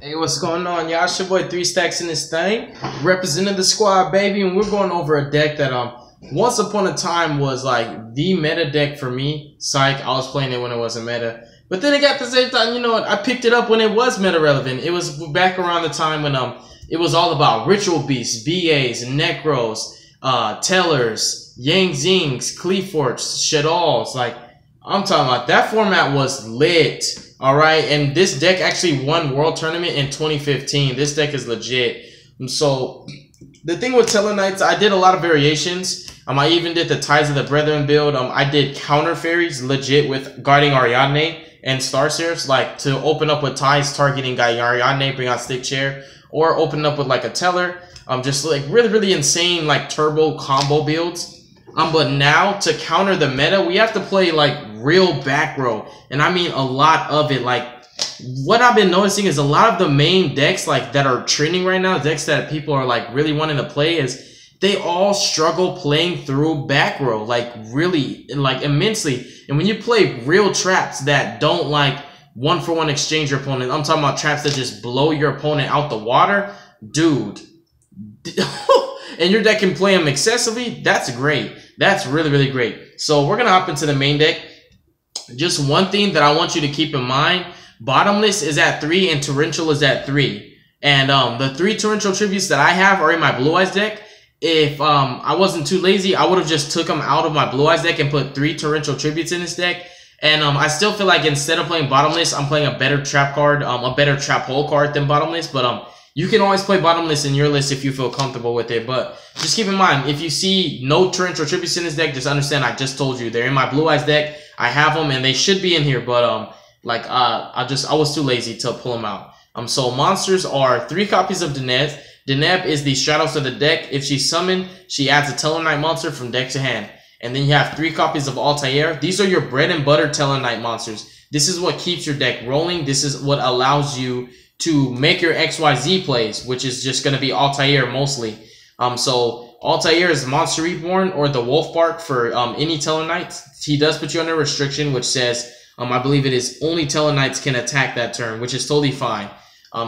Hey, what's going on, y'all? It's your boy 3 Stacks in this thing, representing the squad, baby, and we're going over a deck that once upon a time was like the meta deck for me. Psych, I was playing it when it wasn't meta, but then it got the same time. You know what? I picked it up when it was meta relevant. It was back around the time when it was all about ritual beasts, BAs, necros, tellers, yang zings, cleaforts, shadalls. Like I'm talking about that format was lit. All right, and this deck actually won World Tournament in 2015. This deck is legit. So the thing with Stellarknights, I did a lot of variations. I even did the Ties of the Brethren build. I did counter fairies legit with guarding Ariadne and Star Seraphs, like to open up with ties targeting Ariadne, bring out Stick Chair, or open up with like a Teller. Just like really insane like turbo combo builds. But now to counter the meta, we have to play like real back row, and I mean a lot of it. Like what I've been noticing is a lot of the main decks like that are trending right now, decks that people are like really wanting to play, is they all struggle playing through back row, like really like immensely. And when you play real traps that don't like 1-for-1 exchange your opponent, I'm talking about traps that just blow your opponent out the water, dude. And your deck can play them excessively, that's great. That's really great. So we're going to hop into the main deck. Just one thing that I want you to keep in mind. Bottomless is at 3 and Torrential is at 3. And the 3 Torrential Tributes that I have are in my Blue Eyes deck. If I wasn't too lazy, I would have just took them out of my Blue Eyes deck and put 3 Torrential Tributes in this deck. And I still feel like instead of playing Bottomless, I'm playing a better trap card, a better trap hole card than Bottomless. But you can always play Bottomless in your list if you feel comfortable with it. But just keep in mind, if you see no Torrential Tributes in this deck, just understand I just told you. They're in my Blue Eyes deck. I have them, and they should be in here. But I was too lazy to pull them out. So monsters are 3 copies of Deneb. Deneb is the Stratos of the deck. If she's summoned, she adds a Stellarknight monster from deck to hand. And then you have 3 copies of Altair. These are your bread and butter Stellarknight monsters. This is what keeps your deck rolling. This is what allows you to make your XYZ plays, which is just going to be Altair mostly. So Altair is Monster Reborn or the Wolf Bark for any Stellarknights. He does put you under restriction, which says, I believe it is only Stellarknights can attack that turn, which is totally fine.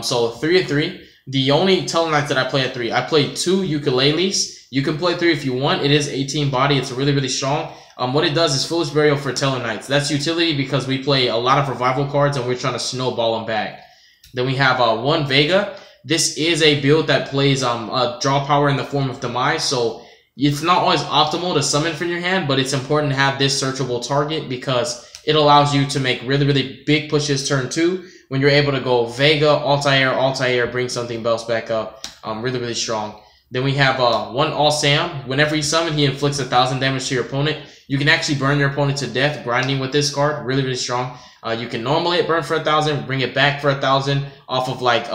So 3 of 3. The only Stellarknights that I play at 3, I play 2 ukuleles. You can play 3 if you want. It is 18 body. It's really strong. What it does is Foolish Burial for Stellarknights. That's utility because we play a lot of revival cards and we're trying to snowball them back. Then we have 1 Vega. This is a build that plays draw power in the form of Demise, so it's not always optimal to summon from your hand, but it's important to have this searchable target because it allows you to make really big pushes turn 2 when you're able to go Vega, Altair, bring something else back up. Really strong. Then we have 1 All Sam. Whenever he's summoned, he inflicts 1,000 damage to your opponent. You can actually burn your opponent to death grinding with this card. Really strong. You can normally burn for 1,000, bring it back for 1,000 off of like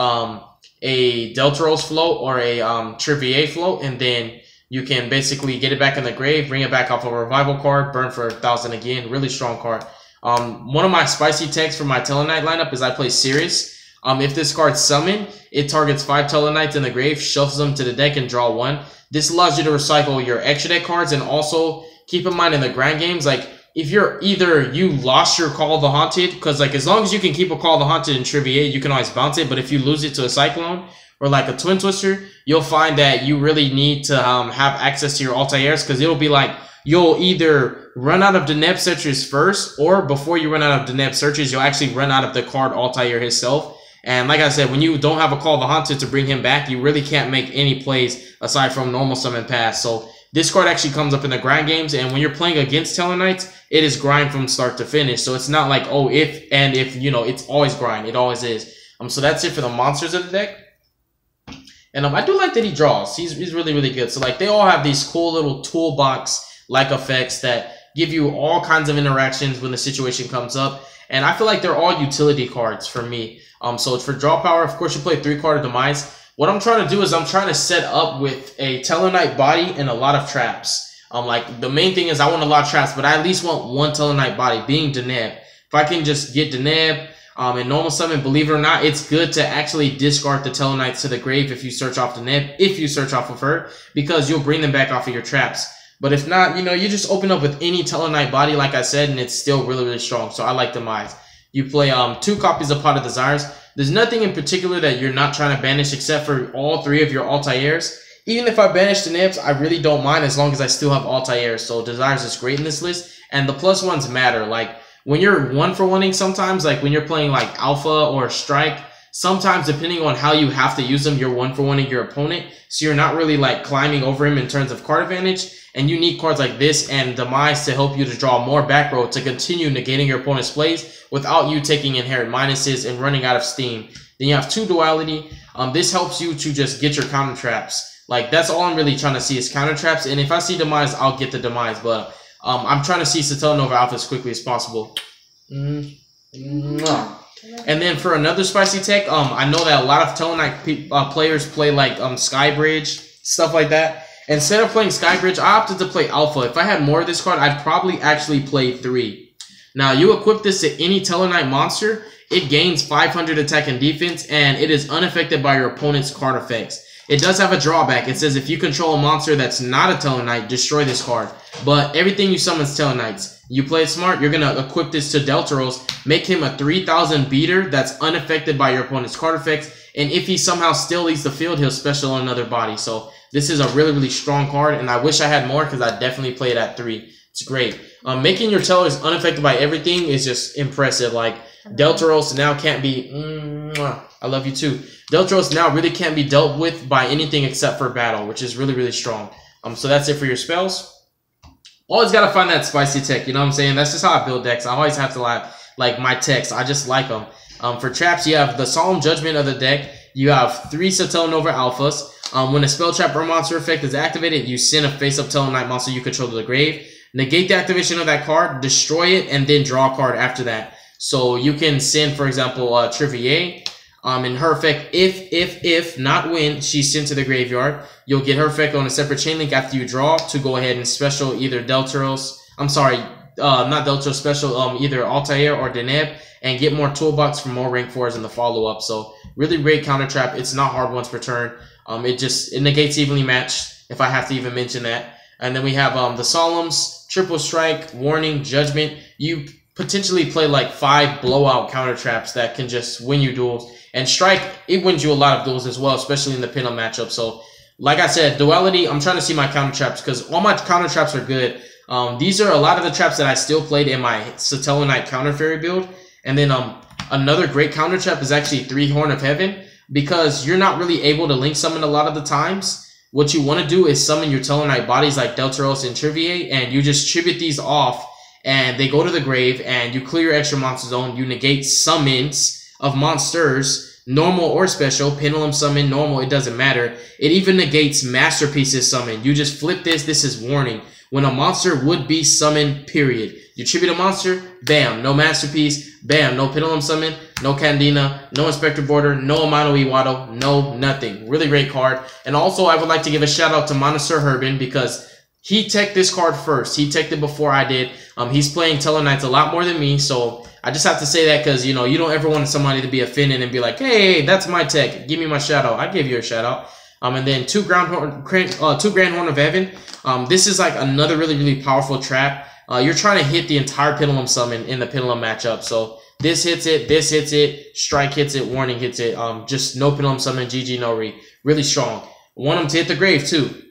a Deltaros float or a Trivier float, and then you can basically get it back in the grave, bring it back off of a revival card, burn for 1,000 again. Really strong card. One of my spicy techs for my Stellarknight lineup is I play Sirius. If this card's summoned, it targets 5 Stellarknights in the grave, shuffles them to the deck, and draw 1. This allows you to recycle your extra deck cards, and also keep in mind in the grind games, like if you're either you lost your Call of the Haunted, because like as long as you can keep a Call of the Haunted in Trivier, you can always bounce it. But if you lose it to a Cyclone or like a Twin Twister, you'll find that you really need to have access to your Altairs, because it'll be like you'll either run out of Deneb searches first, or before you run out of Deneb searches, you'll actually run out of the card Altair himself. And like I said, when you don't have a Call of the Haunted to bring him back, you really can't make any plays aside from normal summon pass. So this card actually comes up in the grind games, and when you're playing against Stellarknights, it is grind from start to finish. So it's not like, oh, if, you know, it's always grind. It always is. So that's it for the monsters of the deck. And I do like that he draws. He's really good. So like they all have these cool little toolbox-like effects that give you all kinds of interactions when the situation comes up. And I feel like they're all utility cards for me. So it's for draw power. Of course, you play 3-card Demise. What I'm trying to do is I'm trying to set up with a Stellarknight body and a lot of traps. Like the main thing is I want a lot of traps, but I at least want 1 Stellarknight body, being Deneb. If I can just get Deneb and normal summon, believe it or not, it's good to actually discard the Stellarknights to the grave if you search off Deneb, if you search off of her, because you'll bring them back off of your traps. But if not, you know, you just open up with any Stellarknight body, like I said, and it's still really strong. So I like Demise. You play 2 copies of Pot of Desires. There's nothing in particular that you're not trying to banish except for all 3 of your Altairs. Even if I banish the Nibs, I really don't mind as long as I still have Altairs. So Desires is great in this list. And the +1s matter. Like, when you're 1-for-1ing sometimes, like when you're playing like Alpha or Strike, sometimes depending on how you have to use them, you're 1-for-1ing your opponent. So you're not really like climbing over him in terms of card advantage. And you need cards like this and Demise to help you to draw more back row to continue negating your opponent's plays without you taking inherent minuses and running out of steam. Then you have 2 Duality. This helps you to just get your counter traps. Like, that's all I'm really trying to see is counter traps. And if I see Demise, I'll get the Demise. But I'm trying to see Satellarknight Alpha as quickly as possible. And then for another spicy tech, I know that a lot of Stellarknight players play like Skybridge, stuff like that. Instead of playing Skybridge, I opted to play Alpha. If I had more of this card, I'd probably actually play 3. Now, you equip this to any Stellarknight monster, it gains 500 attack and defense, and it is unaffected by your opponent's card effects. It does have a drawback. It says if you control a monster that's not a Stellarknight, destroy this card. But everything you summon is Stellarknights. You play it smart, you're going to equip this to Deltaros, make him a 3000 beater that's unaffected by your opponent's card effects, and if he somehow still leaves the field, he'll special on another body. So this is a really, really strong card, and I wish I had more because I definitely play it at 3. It's great. Making your Tellers unaffected by everything is just impressive. Like, Deltaros now can't be... I love you too. Deltaros now really can't be dealt with by anything except for battle, which is really, really strong. So that's it for your spells. Always got to find that spicy tech, you know what I'm saying? That's just how I build decks. I always have to like my techs. I just like them. For traps, you have the Solemn Judgment of the deck. You have 3 Satellarknight Alphas. When a spell trap or monster effect is activated, you send a face-up Stellarknight monster you control to the grave. Negate the activation of that card, destroy it, and then draw a card after that. So you can send, for example, Trivier. In her effect, if, not when, she's sent to the graveyard, you'll get her effect on a separate chain link after you draw to go ahead and special either Deltaros, not Deltaros, special either Altair or Deneb, and get more toolbox for more rank 4s in the follow-up. So really great counter trap. It's not hard once per turn. It negates evenly matched, if I have to even mention that. And then we have the Solemns, Triple Strike, Warning, Judgment. You potentially play like 5 blowout counter traps that can just win you duels. And Strike, it wins you a lot of duels as well, especially in the pinup matchup. So, like I said, Duality, I'm trying to see my counter traps because all my counter traps are good. These are a lot of the traps that I still played in my Stellarknight Counter Fairy build. And then another great counter trap is actually 3 Horn of Heaven because you're not really able to link summon a lot of the times. What you want to do is summon your Stellarknight bodies like Deltaros and Trivier, and you just tribute these off, and they go to the grave, and you clear your extra monster zone. You negate summons of monsters, normal or special, pendulum summon, normal, it doesn't matter. It even negates masterpieces summon. You just flip this. This is warning. When a monster would be summoned, period. You tribute a monster, bam, no masterpiece, bam, no pendulum summon, no Candina, no Inspector Border, no Amano Iwado, no nothing. Really great card. And also, I would like to give a shout out to Monosur Herbin because he teched this card first. He teched it before I did. He's playing Stellarknights a lot more than me, so I just have to say that because, you know, you don't ever want somebody to be offended and be like, hey, that's my tech. Give me my shout out. I give you a shout out. And then 2 Grand Horn of Heaven. This is like another really, really powerful trap. You're trying to hit the entire Pendulum summon in the Pendulum matchup. So this hits it, Strike hits it, Warning hits it. Just no Pendulum summon, GG, no re. Really strong. Want them to hit the grave too.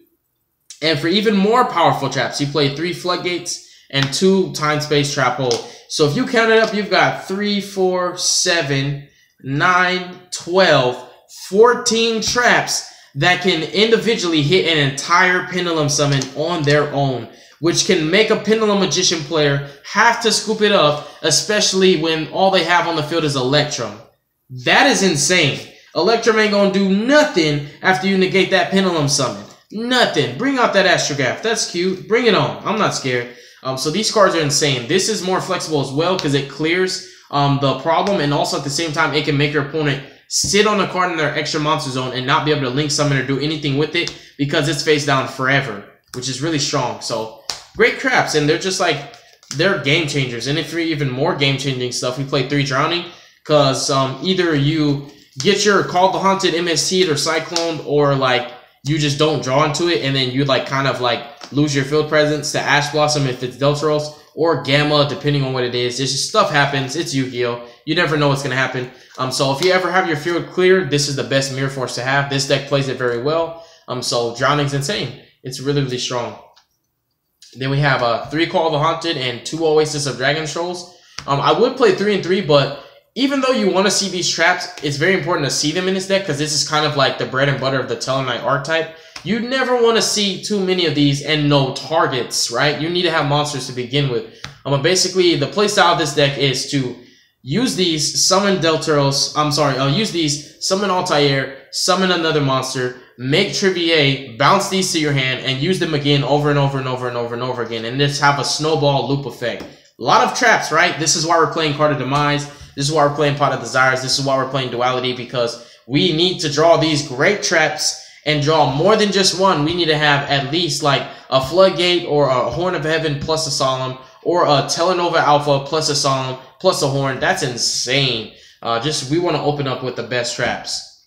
And for even more powerful traps, you play 3 Floodgates and 2 Time Space Trap Hole. So if you count it up, you've got 3, 4, 7, 9, 12, 14 traps that can individually hit an entire Pendulum summon on their own, which can make a Pendulum Magician player have to scoop it up, especially when all they have on the field is Electrum. That is insane. Electrum ain't gonna do nothing after you negate that Pendulum summon. Nothing. Bring out that Astrograph. That's cute. Bring it on. I'm not scared. So these cards are insane. This is more flexible as well because it clears the problem, and also at the same time, it can make your opponent sit on a card in their extra monster zone and not be able to link summon or do anything with it because it's face down forever, which is really strong. So great traps, and they're just like, they're game changers. And if you're even more game changing stuff, we play 3 Drowning because either you get your Call the Haunted MST or Cyclone, or like you just don't draw into it and then you like kind of like lose your field presence to Ash Blossom if it's Deltaros, or Gamma, depending on what it is. It's just stuff happens. It's Yu-Gi-Oh! you never know what's going to happen. So if you ever have your field clear, this is the best Mirror Force to have. This deck plays it very well. So Drowning's insane. It's really, really strong. Then we have 3 Call of the Haunted and 2 Oasis of Dragon Trolls. I would play 3 and 3, but even though you want to see these traps, it's very important to see them in this deck because this is kind of like the bread and butter of the Stellarknight archetype. You never want to see too many of these and no targets, right? You need to have monsters to begin with. But basically, the playstyle of this deck is to use these, summon Delteros, use these, summon Altair, summon another monster, make Trivier, bounce these to your hand, and use them again over and over and over and over and over again, and just have a snowball loop effect. A lot of traps, right? This is why we're playing Card of Demise. This is why we're playing Pot of Desires. This is why we're playing Duality, because we need to draw these great traps and draw more than just one. We need to have at least like a Floodgate or a Horn of Heaven plus a Solemn, or a Telenova Alpha plus a Solemn plus a Horn. That's insane. We want to open up with the best traps.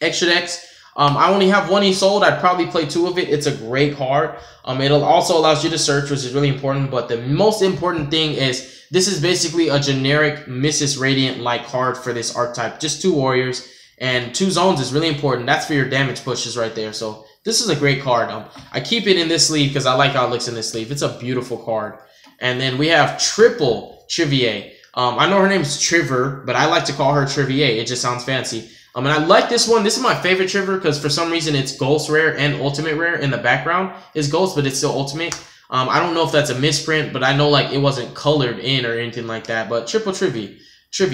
Extra decks. I only have 1 Isolde. I'd probably play 2 of it. It's a great card. It also allows you to search, which is really important. But the most important thing is this is basically a generic Mrs. Radiant-like card for this archetype. Just 2 warriors and 2 zones is really important. That's for your damage pushes right there. So this is a great card. I keep it in this sleeve because I like how it looks in this sleeve. It's a beautiful card. And then we have triple Trivier. I know her name's Triver, but I like to call her Trivier. It just sounds fancy. And I like this one. This is my favorite Triver because for some reason it's Ghost Rare and Ultimate Rare. In the background is Ghost, but it's still Ultimate. I don't know if that's a misprint, but I know like it wasn't colored in or anything like that. But triple Trivier. She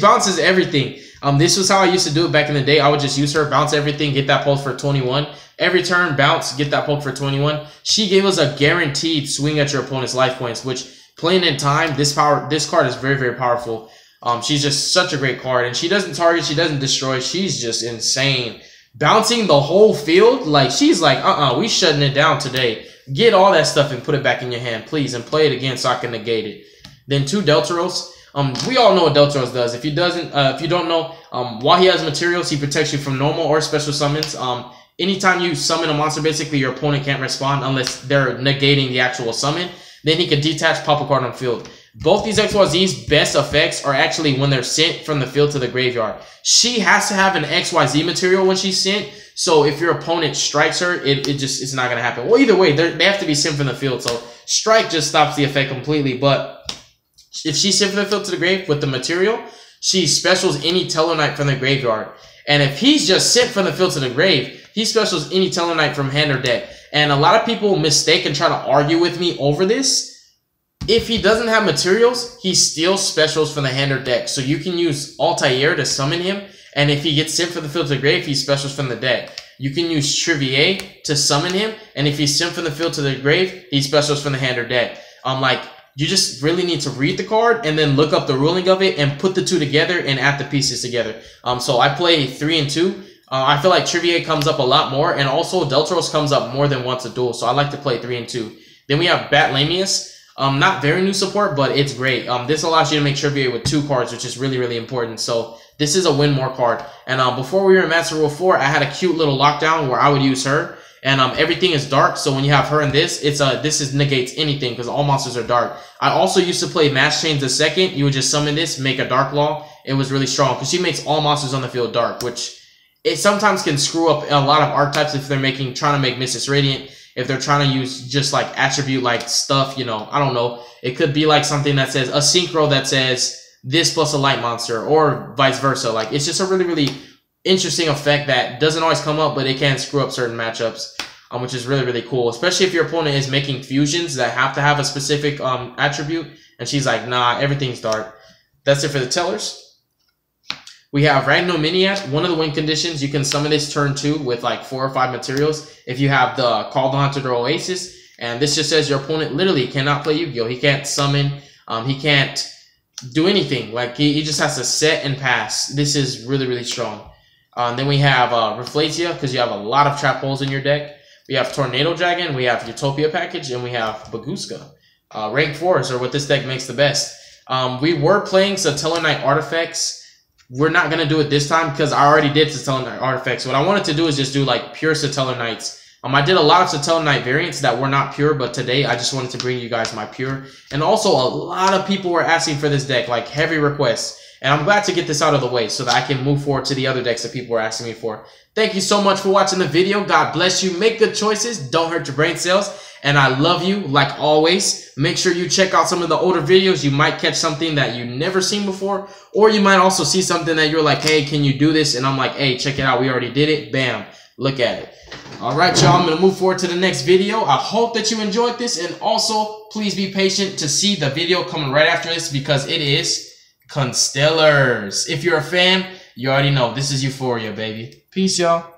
bounces everything. This was how I used to do it back in the day. I would just use her, bounce everything, get that pulse for 21. Every turn, bounce, get that poke for 21. She gave us a guaranteed swing at your opponent's life points, which playing in time, this card is very, very powerful. She's just such a great card, and she doesn't target, she doesn't destroy. She's just insane. Bouncing the whole field, like she's like, we shutting it down today. Get all that stuff and put it back in your hand, please, and play it again so I can negate it. Then 2 Delteros. We all know what Delteros does. If you don't know, while he has materials, he protects you from normal or special summons. Anytime you summon a monster, basically your opponent can't respond unless they're negating the actual summon. Then he can detach, pop a card on field. Both these XYZ's best effects are actually when they're sent from the field to the graveyard. She has to have an XYZ material when she's sent. So if your opponent strikes her, it's not going to happen. Well, either way, they have to be sent from the field. So strike just stops the effect completely. But if she's sent from the field to the grave with the material, she specials any Stellarknight from the graveyard. And if he's just sent from the field to the grave, he specials any Stellarknight from hand or deck. And a lot of people mistake and try to argue with me over this. If he doesn't have materials, he still specials from the hand or deck. So you can use Altair to summon him. And if he gets sent from the field to the grave, he specials from the deck. You can use Trivier to summon him. And if he's sent from the field to the grave, he specials from the hand or deck. You just really need to read the card and then look up the ruling of it and put the 2 together and add the pieces together. So I play 3 and 2. I feel like Trivier comes up a lot more, and also Delteros comes up more than once a duel. So I like to play 3 and 2. Then we have Batlamius. Not very new support, but it's great. This allows you to make Trivier with 2 cards, which is really, really important. So this is a win more card. And before we were in Master Rule 4, I had a cute little lockdown where I would use her. And everything is dark, so when you have her in this, this negates anything because all monsters are dark. I also used to play Mass Chains the second. You would just summon this, make a Dark Law. It was really strong because she makes all monsters on the field dark, which it sometimes can screw up a lot of archetypes if they're trying to make Mrs. Radiant. If they're trying to use just like attribute like stuff, I don't know. It could be like something that says a synchro that says this plus a light monster or vice versa. Like it's just a really, really interesting effect that doesn't always come up, but it can screw up certain matchups, which is really, really cool. Especially if your opponent is making fusions that have to have a specific attribute, and she's like, nah, everything's dark. That's it for the tellers. We have Ragnominiac. One of the win conditions, you can summon this turn 2 with like 4 or 5 materials if you have the Call the Haunted or Oasis. And this just says your opponent literally cannot play Yu-Gi-Oh! He can't summon. He can't do anything. Like he just has to set and pass. This is really, really strong. Then we have Reflatia, because you have a lot of trap holes in your deck. We have Tornado Dragon, we have Utopia Package, and we have Baguska. Rank 4s are what this deck makes the best. We were playing Stellarknight Artifacts. We're not going to do it this time because I already did Stellarknight Artifacts. What I wanted to do is just do like pure Stellarknights. I did a lot of Stellarknight variants that were not pure, but today I just wanted to bring you guys my pure. And also, a lot of people were asking for this deck, like heavy requests. And I'm glad to get this out of the way so that I can move forward to the other decks that people were asking me for. Thank you so much for watching the video. God bless you. Make good choices. Don't hurt your brain cells. And I love you like always. Make sure you check out some of the older videos. You might catch something that you never seen before. Or you might also see something that you're like, hey, can you do this? And I'm like, hey, check it out. We already did it. Bam. Look at it. All right, y'all. I'm going to move forward to the next video. I hope that you enjoyed this. And also, please be patient to see the video coming right after this because it is Constellars. If you're a fan, you already know. This is Euphoria, baby. Peace, y'all.